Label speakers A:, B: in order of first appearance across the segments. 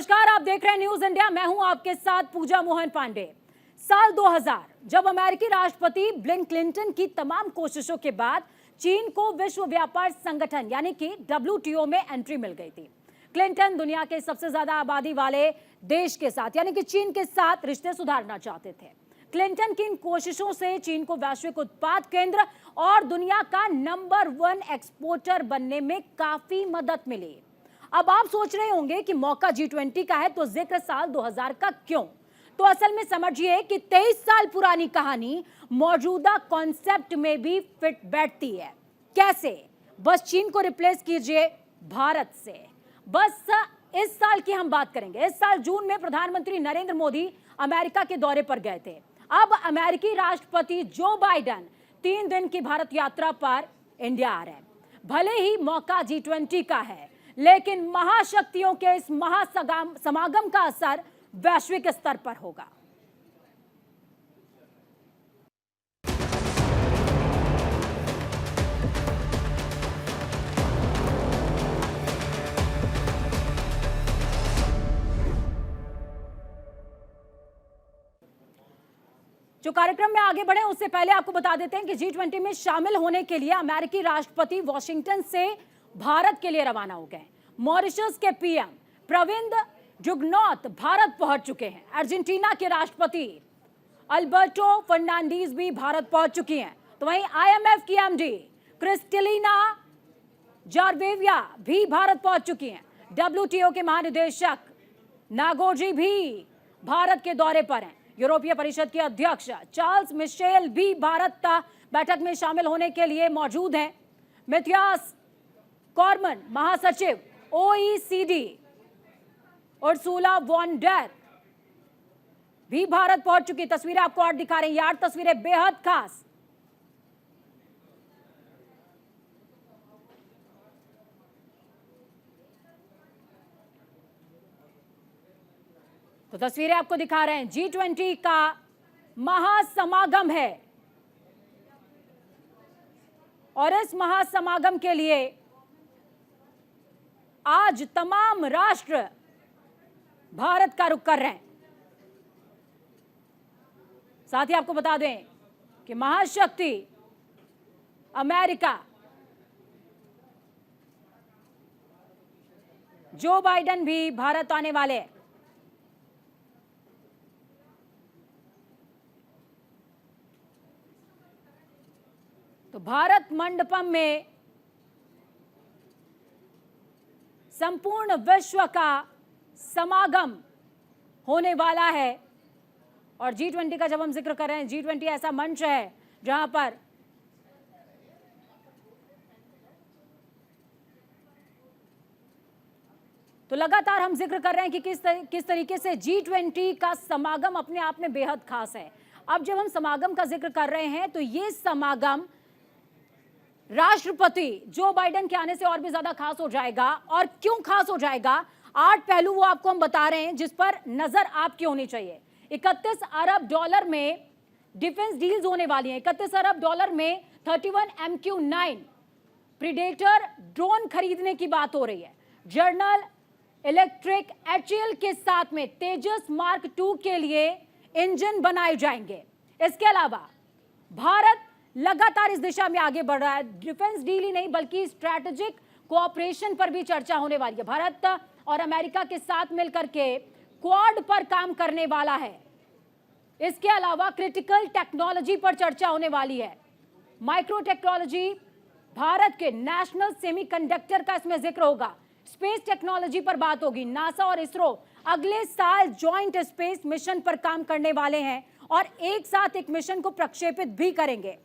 A: नमस्कार, आप देख रहे हैं न्यूज इंडिया। मैं हूं आपके साथ पूजा मोहन पांडे। साल 2000 जब अमेरिकी राष्ट्रपति बिल क्लिंटन की तमाम कोशिशों के बाद चीन को विश्व व्यापार संगठन यानी कि WTO में एंट्री मिल गई थी। क्लिंटन दुनिया के सबसे ज्यादा आबादी वाले देश के साथ यानी कि चीन के साथ रिश्ते सुधारना चाहते थे। क्लिंटन की इन कोशिशों से चीन को वैश्विक उत्पाद केंद्र और दुनिया का नंबर 1 एक्सपोर्टर बनने में काफी मदद मिली। अब आप सोच रहे होंगे कि मौका G20 का है तो जिक्र साल 2000 का क्यों? तो असल में समझिए कि 23 साल पुरानी कहानी मौजूदा कॉन्सेप्ट में भी फिट बैठती है। कैसे? बस चीन को रिप्लेस कीजिए भारत से। बस इस साल की हम बात करेंगे। इस साल जून में प्रधानमंत्री नरेंद्र मोदी अमेरिका के दौरे पर गए थे। अब अमेरिकी राष्ट्रपति जो बाइडेन 3 दिन की भारत यात्रा पर इंडिया आ रहे हैं। भले ही मौका G20 का है, लेकिन महाशक्तियों के इस महासमागम का असर वैश्विक स्तर पर होगा। जो कार्यक्रम में आगे बढ़े उससे पहले आपको बता देते हैं कि G20 में शामिल होने के लिए अमेरिकी राष्ट्रपति वॉशिंगटन से भारत के लिए रवाना हो गए। मॉरिशस के PM प्रविंद जुगनौथ भारत पहुंच चुके हैं। अर्जेंटीना के राष्ट्रपति अल्बर्टो फर्नांडीज भी भारत पहुंच चुकी हैं। तो वहीं IMF की MD क्रिस्टलिना जार्वेविया भी भारत पहुंच चुकी हैं। WTO के महानिदेशक नागोजी भी भारत के दौरे पर हैं। यूरोपीय परिषद के अध्यक्ष चार्ल्स मिशेल भी भारत बैठक में शामिल होने के लिए मौजूद हैं। मैथियास कॉर्मन महासचिव OECD उर्सुला वॉन डेर भी भारत पहुंच चुकी। तस्वीरें आपको और दिखा रहे हैं। यार तस्वीरें बेहद खास। तो तस्वीरें आपको दिखा रहे हैं। G20 का महासमागम है और इस महासमागम के लिए आज तमाम राष्ट्र भारत का रुख कर रहे हैं। साथ ही आपको बता दें कि महाशक्ति अमेरिका जो बाइडेन भी भारत आने वाले हैं। तो भारत मंडपम में संपूर्ण विश्व का समागम होने वाला है। और G20 का जब हम जिक्र कर रहे हैं, G20 ऐसा मंच है जहां पर तो लगातार हम जिक्र कर रहे हैं कि किस तरीके से G20 का समागम अपने आप में बेहद खास है। अब जब हम समागम का जिक्र कर रहे हैं तो ये समागम राष्ट्रपति जो बाइडेन के आने से और भी ज्यादा खास हो जाएगा। और क्यों खास हो जाएगा? 8 पहलू वो आपको हम बता रहे हैं जिस पर नजर आपकी होनी चाहिए। 31 अरब डॉलर में डिफेंस डील्स होने वाली हैं। 31 अरब डॉलर में 31 MQ-9 प्रीडेटर ड्रोन खरीदने की बात हो रही है। जनरल इलेक्ट्रिक HAL के साथ में तेजस मार्क 2 के लिए इंजन बनाए जाएंगे। इसके अलावा भारत लगातार इस दिशा में आगे बढ़ रहा है। डिफेंस डील ही नहीं बल्कि स्ट्रैटेजिक कोऑपरेशन पर भी चर्चा होने वाली है। भारत और अमेरिका के साथ मिलकर के क्वाड पर काम करने वाला है। इसके अलावा क्रिटिकल टेक्नोलॉजी पर चर्चा होने वाली है। माइक्रो टेक्नोलॉजी, भारत के नेशनल सेमीकंडक्टर का इसमें जिक्र होगा। स्पेस टेक्नोलॉजी पर बात होगी। नासा और इसरो अगले साल जॉइंट स्पेस मिशन पर काम करने वाले हैं और एक साथ एक मिशन को प्रक्षेपित भी करेंगे।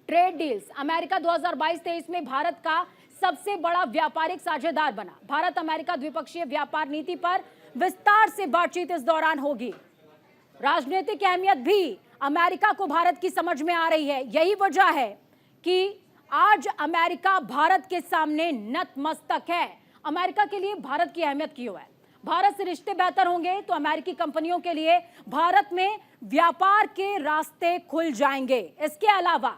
A: ट्रेड डील्स, अमेरिका 2022-23 में भारत का सबसे बड़ा व्यापारिक साझेदार बना। भारत अमेरिका द्विपक्षीय व्यापार नीति पर विस्तार से बातचीत इस दौरान होगी। राजनीतिक अहमियत भी अमेरिका को भारत की समझ में आ रही है। यही वजह है कि आज अमेरिका भारत के सामने नतमस्तक है। अमेरिका के लिए भारत की अहमियत क्यों है? भारत से रिश्ते बेहतर होंगे तो अमेरिकी कंपनियों के लिए भारत में व्यापार के रास्ते खुल जाएंगे। इसके अलावा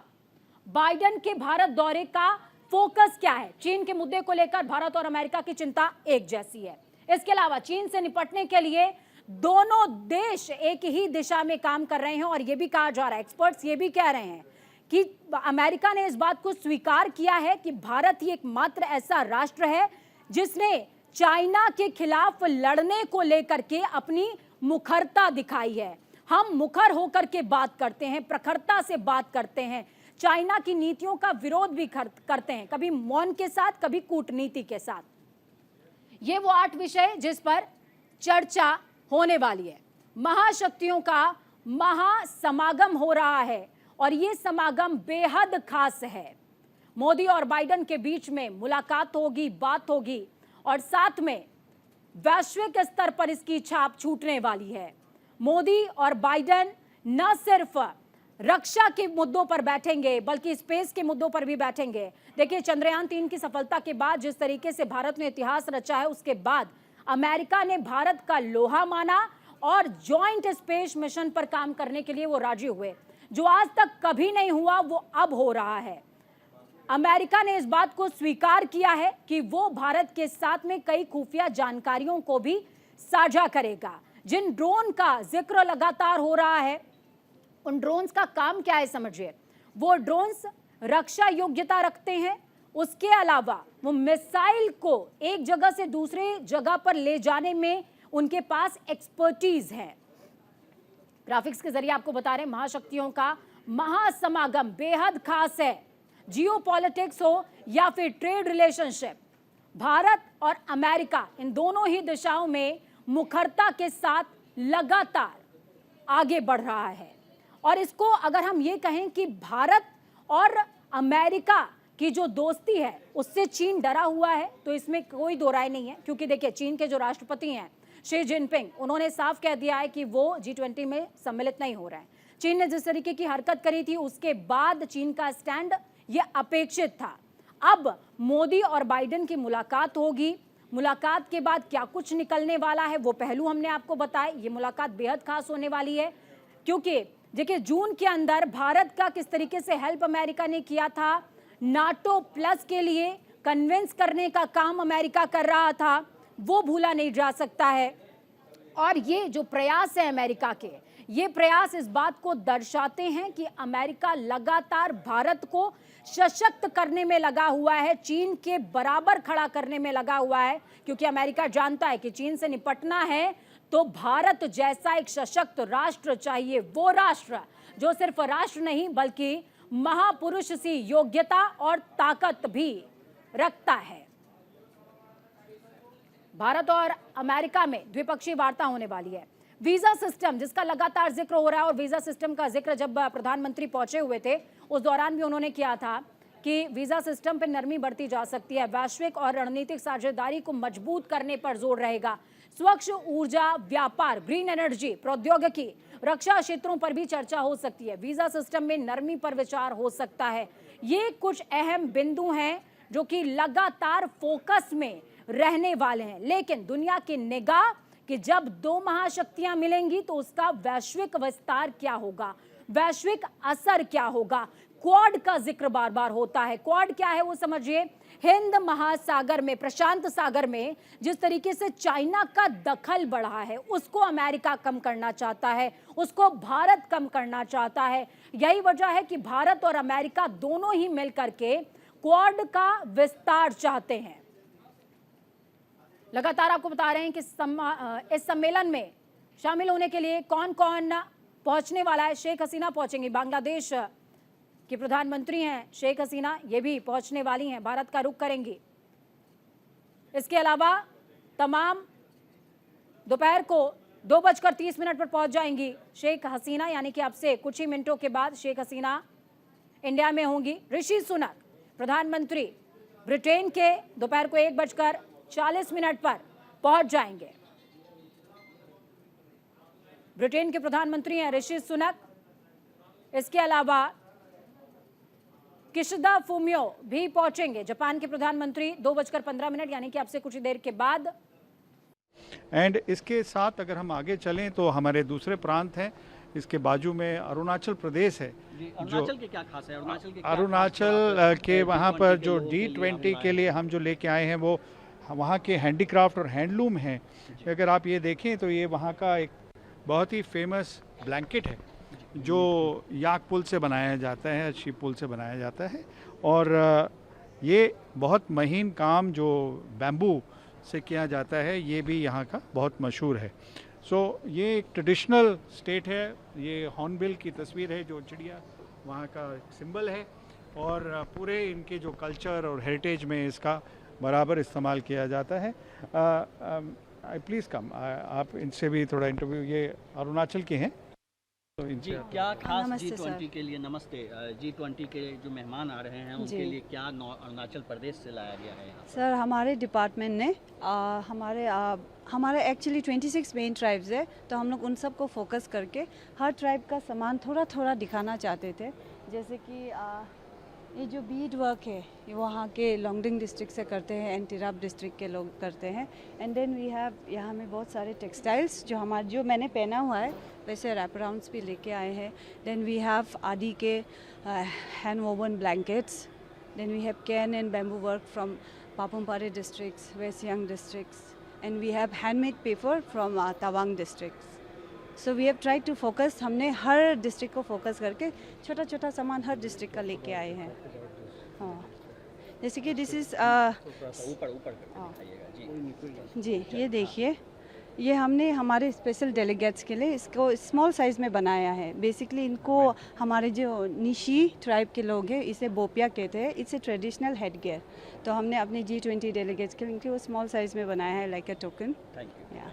A: बाइडेन के भारत दौरे का फोकस क्या है? चीन के मुद्दे को लेकर भारत और अमेरिका की चिंता एक जैसी है। इसके अलावा चीन से निपटने के लिए दोनों देश एक ही दिशा में काम कर रहे हैं और यह भी कहा जा रहा है, एक्सपर्ट्स ये भी कह रहे हैं कि अमेरिका ने इस बात को स्वीकार किया है कि भारत ही एकमात्र ऐसा राष्ट्र है जिसने चाइना के खिलाफ लड़ने को लेकर के अपनी मुखरता दिखाई है। हम मुखर होकर के बात करते हैं, प्रखरता से बात करते हैं, चाइना की नीतियों का विरोध भी करते हैं, कभी मौन के साथ, कभी कूटनीति के साथ। ये वो 8 विषय जिस पर चर्चा होने वाली है। महाशक्तियों का महासमागम हो रहा है और ये समागम बेहद खास है। मोदी और बाइडेन के बीच में मुलाकात होगी, बात होगी और साथ में वैश्विक स्तर पर इसकी छाप छूटने वाली है। मोदी और बाइडेन न सिर्फ रक्षा के मुद्दों पर बैठेंगे बल्कि स्पेस के मुद्दों पर भी बैठेंगे। देखिए, चंद्रयान 3 की सफलता के बाद जिस तरीके से भारत ने इतिहास रचा है, उसके बाद अमेरिका ने भारत का लोहा माना और जॉइंट स्पेस मिशन पर काम करने के लिए वो राजी हुए। जो आज तक कभी नहीं हुआ वो अब हो रहा है। अमेरिका ने इस बात को स्वीकार किया है कि वो भारत के साथ में कई खुफिया जानकारियों को भी साझा करेगा। जिन ड्रोन का जिक्र लगातार हो रहा है, उन ड्रोन्स का काम क्या है समझिए। वो ड्रोन्स रक्षा योग्यता रखते हैं, उसके अलावा वो मिसाइल को एक जगह से दूसरे जगह पर ले जाने में उनके पास एक्सपर्टीज है। ग्राफिक्स के जरिए आपको बता रहे हैं, महाशक्तियों का महासमागम बेहद खास है। जियोपॉलिटिक्स हो या फिर ट्रेड रिलेशनशिप, भारत और अमेरिका इन दोनों ही दिशाओं में मुखरता के साथ लगातार आगे बढ़ रहा है। और इसको अगर हम ये कहें कि भारत और अमेरिका की जो दोस्ती है उससे चीन डरा हुआ है, तो इसमें कोई दो राय नहीं है। क्योंकि देखिए, चीन के जो राष्ट्रपति हैं शी जिनपिंग, उन्होंने साफ कह दिया है कि वो G20 में सम्मिलित नहीं हो रहे हैं। चीन ने जिस तरीके की हरकत करी थी उसके बाद चीन का स्टैंड ये अपेक्षित था। अब मोदी और बाइडेन की मुलाकात होगी। मुलाकात के बाद क्या कुछ निकलने वाला है वो पहलू हमने आपको बताया। ये मुलाकात बेहद खास होने वाली है क्योंकि देखिए, जून के अंदर भारत का किस तरीके से हेल्प अमेरिका ने किया था, नाटो प्लस के लिए कन्विंस करने का काम अमेरिका कर रहा था, वो भूला नहीं जा सकता है। और ये जो प्रयास है अमेरिका के, ये प्रयास इस बात को दर्शाते हैं कि अमेरिका लगातार भारत को सशक्त करने में लगा हुआ है, चीन के बराबर खड़ा करने में लगा हुआ है। क्योंकि अमेरिका जानता है कि चीन से निपटना है तो भारत जैसा एक सशक्त राष्ट्र चाहिए, वो राष्ट्र जो सिर्फ राष्ट्र नहीं बल्कि महापुरुष सी योग्यता और ताकत भी रखता है। भारत और अमेरिका में द्विपक्षीय वार्ता होने वाली है। वीजा सिस्टम जिसका लगातार जिक्र हो रहा है, और वीजा सिस्टम का जिक्र जब प्रधानमंत्री पहुंचे हुए थे उस दौरान भी उन्होंने किया था कि वीजा सिस्टम पर नरमी बरती जा सकती है। वैश्विक और रणनीतिक साझेदारी को मजबूत करने पर जोर रहेगा। स्वच्छ ऊर्जा, व्यापार, ग्रीन एनर्जी, प्रौद्योगिकी, रक्षा क्षेत्रों पर भी चर्चा हो सकती है। वीजा सिस्टम में नरमी पर विचार हो सकता है। ये कुछ अहम बिंदु हैं जो कि लगातार फोकस में रहने वाले हैं। लेकिन दुनिया की निगाह कि जब दो महाशक्तियां मिलेंगी तो उसका वैश्विक विस्तार क्या होगा, वैश्विक असर क्या होगा। क्वाड का जिक्र बार बार होता है। क्वाड क्या है वो समझिए। हिंद महासागर में, प्रशांत सागर में जिस तरीके से चाइना का दखल बढ़ा है उसको अमेरिका कम करना चाहता है, उसको भारत कम करना चाहता है। यही वजह है कि भारत और अमेरिका दोनों ही मिलकर के क्वाड का विस्तार चाहते हैं। लगातार आपको बता रहे हैं कि इस सम्मेलन में शामिल होने के लिए कौन कौन पहुंचने वाला है। शेख हसीना पहुंचेंगी, बांग्लादेश की प्रधानमंत्री हैं शेख हसीना, ये भी पहुंचने वाली हैं, भारत का रुख करेंगी। इसके अलावा तमाम दोपहर को 2:30 पर पहुंच जाएंगी शेख हसीना, यानी कि अब से कुछ ही मिनटों के बाद शेख हसीना इंडिया में होंगी। ऋषि सुनक प्रधानमंत्री ब्रिटेन के दोपहर को 1:40 पर पहुंच जाएंगे। ब्रिटेन के प्रधानमंत्री हैं ऋषि सुनक। इसके अलावा किशिदा फुमियो भी पहुंचेंगे, जापान के प्रधानमंत्री, 2:15 यानी कि अब से कुछ देर के बाद।
B: एंड इसके साथ अगर हम आगे चलें तो हमारे दूसरे प्रांत हैं, इसके बाजू में अरुणाचल प्रदेश है।
C: अरुणाचल के क्या खास है?
B: अरुणाचल के वहाँ पर जो D20 के लिए हम जो लेके आए हैं वो वहाँ के हैंडीक्राफ्ट और हैंडलूम हैं। अगर आप ये देखें तो ये वहाँ का एक बहुत ही फेमस ब्लैंकेट है जो याक पुल से बनाया जाता है, शिप पुल से बनाया जाता है। और ये बहुत महीन काम जो बैम्बू से किया जाता है, ये भी यहाँ का बहुत मशहूर है। ये एक ट्रेडिशनल स्टेट है। ये हॉर्नबिल की तस्वीर है जो चिड़िया वहाँ का सिंबल है, और पूरे इनके जो कल्चर और हेरिटेज में इसका बराबर इस्तेमाल किया जाता है। प्लीज़ कम, आप इनसे भी थोड़ा इंटरव्यू, ये अरुणाचल के हैं तो
C: जी
B: इनसे
C: क्या खास
D: नमस्ते
C: G20 के लिए, नमस्ते, G20 के जो मेहमान आ रहे हैं उनके
D: जी।
C: लिए क्या अरुणाचल प्रदेश से लाया गया है यहाँ?
D: सर हमारे डिपार्टमेंट ने हमारे एक्चुअली 26 मेन ट्राइब्स है, तो हम लोग उन सब को फोकस करके हर ट्राइब का सामान थोड़ा थोड़ा दिखाना चाहते थे। जैसे कि ये जो बीड वर्क है ये वहाँ के लोंगडिंग डिस्ट्रिक्ट से करते हैं, एंटीराप डिस्ट्रिक्ट के लोग करते हैं। एंड देन वी हैव यहाँ में बहुत सारे टेक्सटाइल्स जो मैंने पहना हुआ है वैसे रैप अराउंड्स भी लेके आए हैं। देन वी हैव आदि के hand woven blankets. Then we have cane and bamboo work from Papum Pare districts, west Siang districts, and we have handmade paper from Tawang districts. So we have try to focus, हमने हर district को focus करके छोटा छोटा सामान हर district का लेके आए हैं। हाँ, जैसे कि दिस इज़
C: ऊपर दिखाइएगा जी।
D: जी, ये देखिए, ये हमने हमारे स्पेशल डेलीगेट्स के लिए इसको स्मॉल साइज़ में बनाया है। बेसिकली इनको हमारे जो निशी ट्राइब के लोग हैं इसे बोपिया कहते हैं। It's a traditional head gear, तो हमने अपने G20 डेलीगेट्स के लिए वो स्मॉल साइज़ में बनाया है like a token.
C: Thank you.
D: या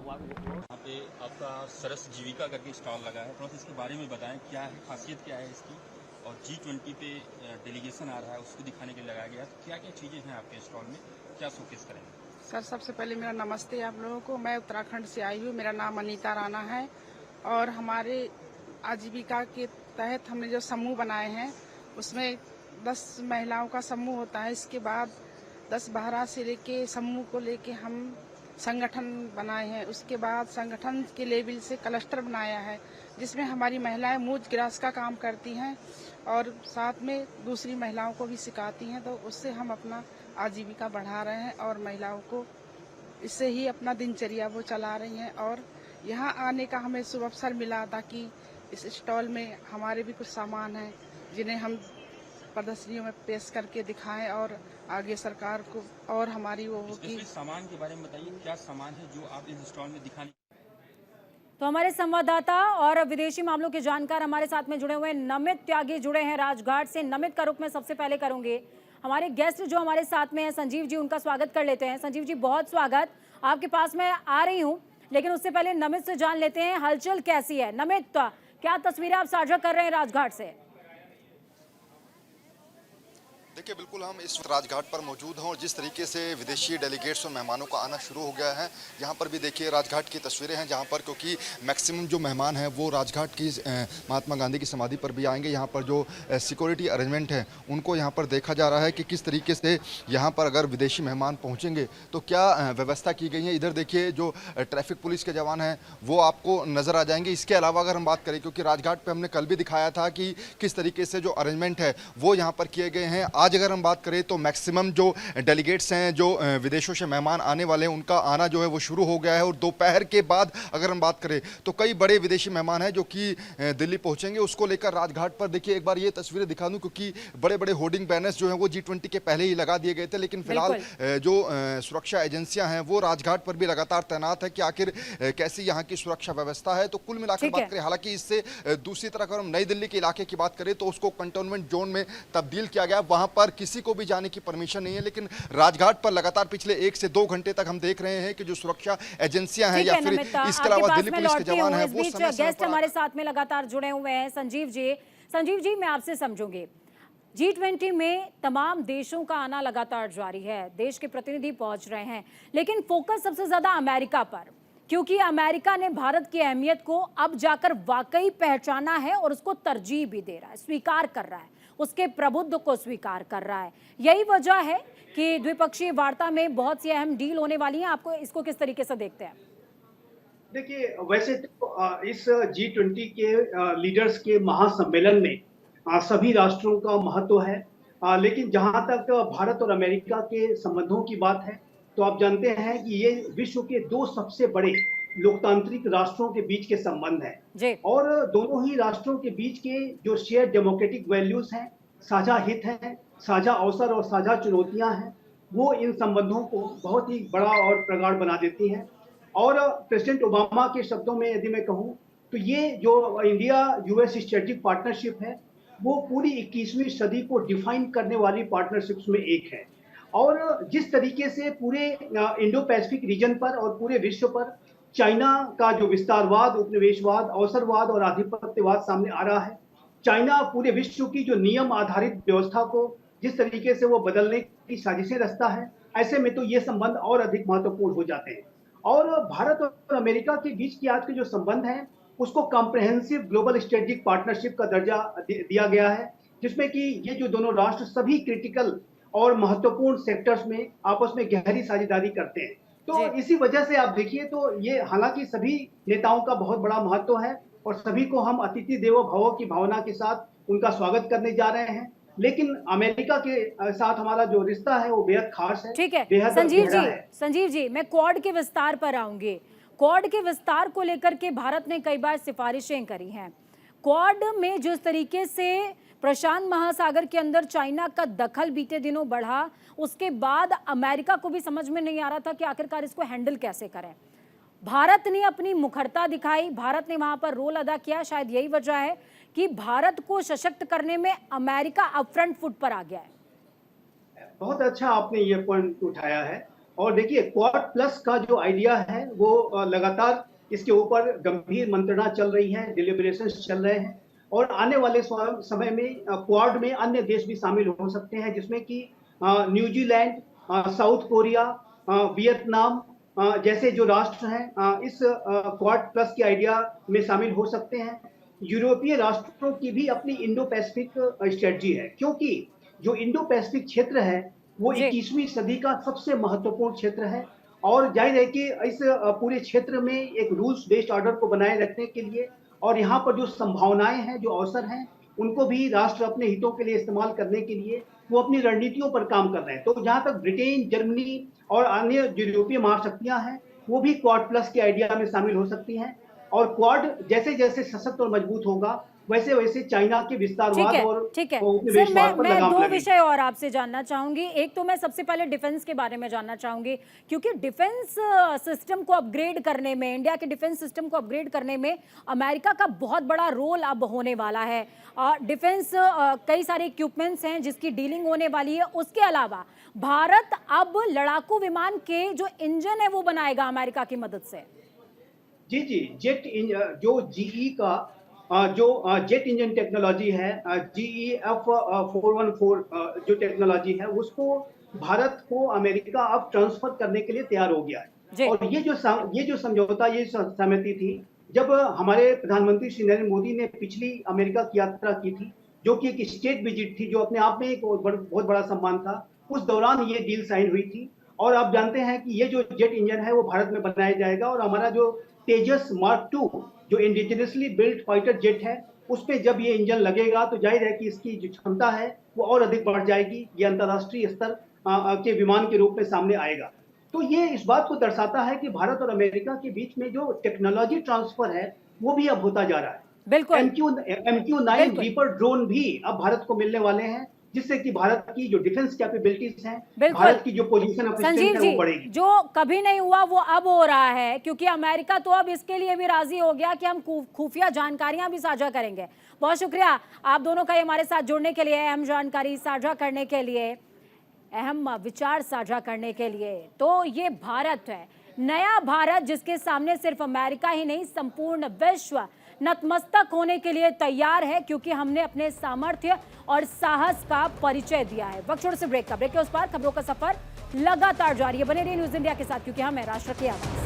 E: यहाँ पे आपका सरस जीविका करके स्टॉल लगा है, थोड़ा सा इसके बारे में बताएं, क्या है खासियत, क्या है इसकी, और G20 पे डेलीगेशन आ रहा है उसको दिखाने के लिए लगाया गया है, तो क्या क्या चीज़ें हैं आपके स्टॉल में, क्या शोकेस करेंगे?
F: सर सबसे पहले मेरा नमस्ते आप लोगों को। मैं उत्तराखंड से आई हूँ, मेरा नाम अनीता राणा है, और हमारे आजीविका के तहत हमने जो समूह बनाए हैं उसमें 10 महिलाओं का समूह होता है। इसके बाद 10-12 से लेके समूह को लेके हम संगठन बनाए हैं। उसके बाद संगठन के लेवल से क्लस्टर बनाया है जिसमें हमारी महिलाएं मूज ग्रास का काम करती हैं और साथ में दूसरी महिलाओं को भी सिखाती हैं, तो उससे हम अपना आजीविका बढ़ा रहे हैं और महिलाओं को इससे ही अपना दिनचर्या वो चला रही हैं। और यहाँ आने का हमें शुभ अवसर मिला ताकि इस स्टॉल में हमारे भी कुछ सामान हैं जिन्हें हम प्रदर्शनियों में पेश करके दिखाएं और आगे सरकार को और हमारी वो होगी।
E: सामान के बारे में बताइए, क्या सामान है जो आप इस स्टॉल में दिखाने?
A: तो हमारे संवाददाता और विदेशी मामलों के जानकार हमारे साथ में जुड़े हुए हैं, नमित त्यागी जुड़े हैं राजघाट से। नमित का रुख में सबसे पहले करूंगे हमारे गेस्ट जो हमारे साथ में है संजीव जी, उनका स्वागत कर लेते हैं। संजीव जी बहुत स्वागत, आपके पास मैं आ रही हूँ, लेकिन उससे पहले नमित से जान लेते हैं हलचल कैसी है। नमित, क्या तस्वीरें आप साझा कर रहे हैं राजघाट से?
G: देखिए, बिल्कुल हम इस राजघाट पर मौजूद हैं और जिस तरीके से विदेशी डेलीगेट्स और मेहमानों का आना शुरू हो गया है, यहाँ पर भी देखिए राजघाट की तस्वीरें हैं जहाँ पर, क्योंकि मैक्सिमम जो मेहमान हैं वो राजघाट की महात्मा गांधी की समाधि पर भी आएंगे। यहाँ पर जो सिक्योरिटी अरेंजमेंट है उनको यहाँ पर देखा जा रहा है कि किस तरीके से यहाँ पर अगर विदेशी मेहमान पहुँचेंगे तो क्या व्यवस्था की गई है। इधर देखिए जो ट्रैफिक पुलिस के जवान हैं वो आपको नज़र आ जाएंगे। इसके अलावा अगर हम बात करें, क्योंकि राजघाट पर हमने कल भी दिखाया था कि किस तरीके से जो अरेंजमेंट है वो यहाँ पर किए गए हैं। आज अगर हम बात करें तो मैक्सिमम जो डेलीगेट्स हैं, जो विदेशों से मेहमान आने वाले हैं, उनका आना जो है वो शुरू हो गया है। और दोपहर के बाद अगर हम बात करें तो कई बड़े विदेशी मेहमान हैं जो कि दिल्ली पहुंचेंगे। उसको लेकर राजघाट पर देखिए एक बार ये तस्वीरें दिखा दूं, क्योंकि बड़े बड़े होर्डिंग बैनर्स जो हैं वो G20 के पहले ही लगा दिए गए थे, लेकिन फिलहाल जो सुरक्षा एजेंसियां हैं वो राजघाट पर भी लगातार तैनात है कि आखिर कैसी यहाँ की सुरक्षा व्यवस्था है। तो कुल मिलाकर बात करें, हालांकि इससे दूसरी तरफ अगर हम नई दिल्ली के इलाके की बात करें तो उसको कंटोनमेंट जोन में तब्दील किया गया। वहां पर किसी को भी जाने की परमिशन नहीं है, लेकिन राजघाट पर लगातार पिछले 1 से 2 घंटे तक हम देख रहे हैं कि जो सुरक्षा एजेंसियां हैं या फिर इसके अलावा दिल्ली पुलिस के जवान हैं वो समय
A: गेस्ट हमारे साथ में लगातार जुड़े हुए हैं। संजीव जी मैं आपसे समझूंगी, G20 में तमाम देशों का आना लगातार जारी है, देश के प्रतिनिधि पहुंच रहे हैं, लेकिन फोकस सबसे ज्यादा अमेरिका पर, क्योंकि अमेरिका ने भारत की अहमियत को अब जाकर वाकई पहचाना है और उसको तरजीह भी दे रहा है, स्वीकार कर रहा है, उसके प्रभुत्व को स्वीकार कर रहा है। यही वजह है कि द्विपक्षीय वार्ता में बहुत सी अहम डील होने वाली हैं। आपको इसको किस तरीके से देखते हैं?
H: देखिए, वैसे तो इस G20 के लीडर्स के महासम्मेलन में सभी राष्ट्रों का महत्व है। लेकिन जहां तक भारत और अमेरिका के संबंधों की बात है तो आप जानते हैं कि ये विश्व के 2 सबसे बड़े लोकतांत्रिक राष्ट्रों के बीच के संबंध हैं
A: जी।
H: और दोनों ही राष्ट्रों के बीच के जो शेयर डेमोक्रेटिक वैल्यूज हैं, साझा हित हैं, साझा अवसर और साझा चुनौतियां हैं, वो इन संबंधों को बहुत ही बड़ा और प्रगाढ़ बना देती हैं। और प्रेसिडेंट ओबामा के शब्दों में यदि मैं कहूँ तो ये जो इंडिया यूएस स्ट्रेटेजिक पार्टनरशिप है वो पूरी 21वीं सदी को डिफाइन करने वाली पार्टनरशिप्स में एक है। और जिस तरीके से पूरे इंडो पैसिफिक रीजन पर और पूरे विश्व पर चाइना का जो विस्तारवाद, उपनिवेशवाद, अवसरवाद और आधिपत्यवाद सामने आ रहा है, चाइना पूरे विश्व की जो नियम आधारित व्यवस्था को जिस तरीके से वो बदलने की साजिशें रचता है, ऐसे में तो ये संबंध और अधिक महत्वपूर्ण हो जाते हैं। और भारत और अमेरिका के बीच की आज के जो संबंध हैं उसको कॉम्प्रिहेंसिव ग्लोबल स्ट्रेटेजिक पार्टनरशिप का दर्जा दिया गया है, जिसमें कि ये जो दोनों राष्ट्र सभी क्रिटिकल और महत्वपूर्ण सेक्टर्स में आपस में गहरी साझेदारी करते हैं। तो इसी वजह से आप देखिए तो ये हालांकि सभी नेताओं का बहुत बड़ा महत्व है और सभी को हम अतिथि देवो भव की भावना के साथ उनका स्वागत करने जा रहे हैं, लेकिन अमेरिका के साथ हमारा जो रिश्ता है वो बेहद खास है।
A: ठीक है
H: बेहद गहरा है।
A: संजीव जी, मैं क्वाड के विस्तार पर आऊंगी। क्वाड के विस्तार को लेकर के भारत ने कई बार सिफारिशें करी हैं। क्वाड में जिस तरीके से प्रशांत महासागर के अंदर चाइना का दखल बीते दिनों बढ़ा, उसके बाद अमेरिका को भी समझ में नहीं आ रहा था कि आखिरकार इसको हैंडल कैसे करें। भारत ने अपनी मुखरता दिखाई, भारत ने वहां पर रोल अदा किया। शायद यही वजह है कि भारत को सशक्त करने में अमेरिका अप फ्रंट फुट पर आ गया है।
H: बहुत अच्छा आपने ये पॉइंट उठाया है। और देखिए क्वाड प्लस का जो आइडिया है वो लगातार इसके ऊपर गंभीर मंत्रणा चल रही है, डिलिब्रेशंस चल रहे हैं और आने वाले समय में क्वाड में अन्य देश भी शामिल हो सकते हैं, जिसमें कि न्यूजीलैंड, साउथ कोरिया, वियतनाम जैसे जो राष्ट्र हैं इस क्वाड प्लस के आइडिया में शामिल हो सकते हैं। यूरोपीय राष्ट्रों की भी अपनी इंडो पैसिफिक स्ट्रेटजी है, क्योंकि जो इंडो पैसिफिक क्षेत्र है वो 21वीं सदी का सबसे महत्वपूर्ण क्षेत्र है और जाहिर है कि इस पूरे क्षेत्र में एक रूल्स बेस्ड ऑर्डर को बनाए रखने के लिए और यहाँ पर जो संभावनाएं हैं, जो अवसर हैं, उनको भी राष्ट्र अपने हितों के लिए इस्तेमाल करने के लिए वो अपनी रणनीतियों पर काम कर रहे हैं। तो जहाँ तक ब्रिटेन, जर्मनी और अन्य जो यूरोपीय महाशक्तियां हैं वो भी क्वाड प्लस के आइडिया में शामिल हो सकती हैं और क्वाड जैसे जैसे सशक्त और मजबूत होगा वैसे वैसे चाइना के विस्तारवाद और
A: ठीक है सर, मैं 2 विषय और आपसे जानना चाहूंगी। एक तो मैं सबसे पहले डिफेंस के बारे में जानना चाहूंगी, क्योंकि डिफेंस सिस्टम को अपग्रेड करने में, इंडिया के डिफेंस सिस्टम को अपग्रेड करने में अमेरिका का बहुत बड़ा रोल अब होने वाला है। डिफेंस कई सारे इक्विपमेंट्स हैं जिसकी डीलिंग होने वाली है। उसके अलावा भारत अब लड़ाकू विमान के जो इंजन है वो बनाएगा अमेरिका की मदद से।
H: जी, जो जीई का जो जेट इंजन टेक्नोलॉजी है, GEF 414 जो टेक्नोलॉजी है उसको भारत को अमेरिका अब ट्रांसफर करने के लिए तैयार हो गया है। और ये जो समझौता, ये सहमति थी जब हमारे प्रधानमंत्री श्री नरेंद्र मोदी ने पिछली अमेरिका की यात्रा की थी, जो कि एक स्टेट विजिट थी, जो अपने आप में एक बहुत बड़ा सम्मान था। उस दौरान ये डील साइन हुई थी और आप जानते हैं कि ये जो जेट इंजन है वो भारत में बनाया जाएगा और हमारा जो तेजस मार्क 2 जो इंडिजिनसली बिल्ट फाइटर जेट है उस पे जब ये इंजन लगेगा तो जाहिर है कि इसकी जो क्षमता है वो और अधिक बढ़ जाएगी। ये अंतर्राष्ट्रीय स्तर के विमान के रूप में सामने आएगा। तो ये इस बात को दर्शाता है कि भारत और अमेरिका के बीच में जो टेक्नोलॉजी ट्रांसफर है वो भी अब होता जा रहा है।
A: बिल्कुल।
H: MQ-9 रीपर ड्रोन भी अब भारत को मिलने वाले हैं, जिससे कि भारत की जो डिफेंस कैपेबिलिटीज हैं, भारत की जो पोजीशन ऑफ स्ट्रेंथ है वो बढ़ेगी।
A: जो कभी नहीं हुआ वो अब हो रहा है, क्योंकि अमेरिका तो अब इसके लिए भी राजी हो गया कि हम खुफिया जानकारियां भी साझा करेंगे। बहुत शुक्रिया आप दोनों का हमारे साथ जुड़ने के लिए, अहम जानकारी साझा करने के लिए, अहम विचार साझा करने के लिए। तो ये भारत है, नया भारत, जिसके सामने सिर्फ अमेरिका ही नहीं संपूर्ण विश्व नतमस्तक होने के लिए तैयार है, क्योंकि हमने अपने सामर्थ्य और साहस का परिचय दिया है। वक्त छोड़ से ब्रेक के उस पार खबरों का सफर लगातार जारी है। बने रहिए न्यूज़ इंडिया के साथ, क्योंकि हम है राष्ट्र की आवाज़।